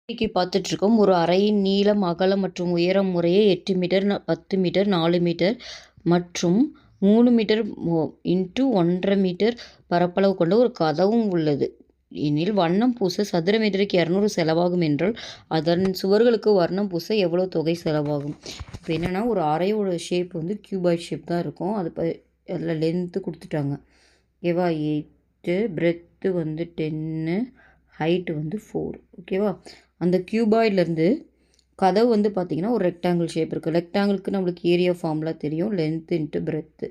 இன்னைக்கு பார்த்துட்ருக்கோம். ஒரு அறையின் நீளம், அகலம் மற்றும் உயரம் முறையே 8 மீட்டர், 10 மீட்டர், 4 மீட்டர் மற்றும் 3 மீட்டர் இன்ட்டு 1½ மீட்டர் பரப்பளவு கொண்ட ஒரு கதவும் உள்ளது. எனில் வண்ணம் பூச சதுர மீட்டருக்கு 200 செலவாகும் என்றால், அதன் சுவர்களுக்கு வர்ணம் பூச எவ்வளோ தொகை செலவாகும்? இப்போ என்னென்னா, ஒரு அறையோட ஷேப் வந்து கியூபாய்ட் ஷேப் தான் இருக்கும். அதில் லென்த்து கொடுத்துட்டாங்க. ஓகேவா? 8, பிரெத்து வந்து 10, ஹைட்டு வந்து 4. ஓகேவா? அந்த கியூபாய்ட்லேருந்து கதவு வந்து பார்த்திங்கன்னா ஒரு ரெக்டாங்கிள் ஷேப் இருக்குது. ரெக்டாங்கிளுக்கு நம்மளுக்கு ஏரியா ஃபார்முலா தெரியும். Length into breadth.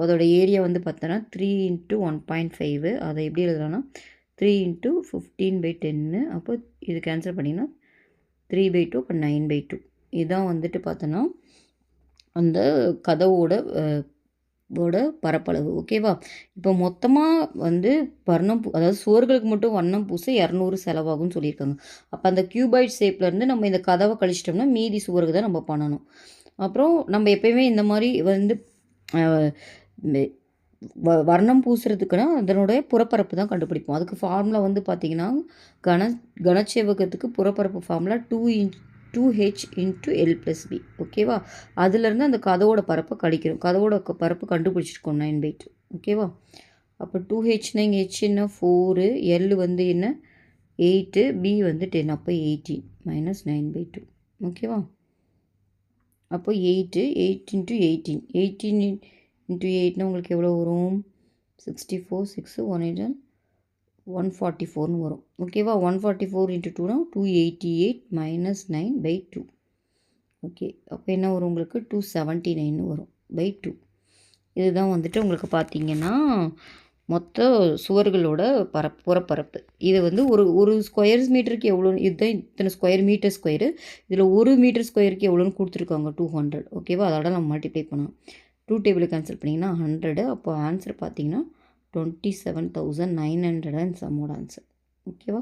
அதோட ஏரியா வந்து பார்த்தோன்னா 3 × 1.5. அதை எப்படி எழுதலாம்னா 3 × 15/10. அப்போ இது கேன்சல் பண்ணிங்கன்னா 3/2, அப்போ 9/2. இதுதான் வந்துட்டு பார்த்தோன்னா அந்த கதவோட பரப்பளவு. ஓகேவா? இப்போ மொத்தமாக வந்து அதாவது சுவர்களுக்கு மட்டும் வண்ணம் பூச 200 செலவாகும்னு சொல்லியிருக்காங்க. அப்போ அந்த கியூபாய்ட் ஷேப்லேருந்து நம்ம இந்த கதவை கழிச்சிட்டோம்னா மீதி சுவருக்கு தான் நம்ம பண்ணணும். அப்புறம் நம்ம எப்பயுமே இந்த மாதிரி வந்து வர்ணம் பூசுறதுக்குன்னா அதனுடைய புறப்பரப்பு தான் கண்டுபிடிப்போம். அதுக்கு ஃபார்முலா வந்து பார்த்திங்கன்னா கனச்செவ்வகத்துக்கு புறப்பரப்பு ஃபார்முலா 2H × L+B. ஓகேவா? அதுலேருந்து அந்த கதவோட பரப்பை கழிக்கிறோம். கதவோட பரப்பு கண்டுபிடிச்சிருக்கோம் 9/2. ஓகேவா? அப்போ 2Hனா இங்கே H என்ன 4, L வந்து என்ன 8, B வந்து 10. அப்போ 18 - 9/2. ஓகேவா? அப்போ 8 × 18. 18 × 8னா உங்களுக்கு எவ்வளோ வரும்? 64, 6, 144ன்னு வரும். ஓகேவா? 144 × 2னா 288 - 9/2. ஓகே. அப்போ என்ன வரும் உங்களுக்கு 279 வரும் /2. இதுதான் வந்துட்டு உங்களுக்கு பார்த்திங்கன்னா மொத்த சுவர்களோட புறப்பரப்பு. இது வந்து ஒரு ஸ்கொயர் மீட்டருக்கு எவ்வளோன்னு இதுதான் இத்தனை ஸ்கொயர் மீட்டர் ஸ்கொயரு. இதில் 1 மீட்டர் ஸ்கொயருக்கு எவ்வளோன்னு கொடுத்துருக்காங்க 200. ஓகேவா? அதோட நம்ம மல்டிப்ளை பண்ணணும். 2 டேபிள் கேன்சல் பண்ணிங்கன்னா 100. அப்போ ஆன்சர் பார்த்திங்கன்னா 27,900 and some odd ஆன்சர். ஓகேவா?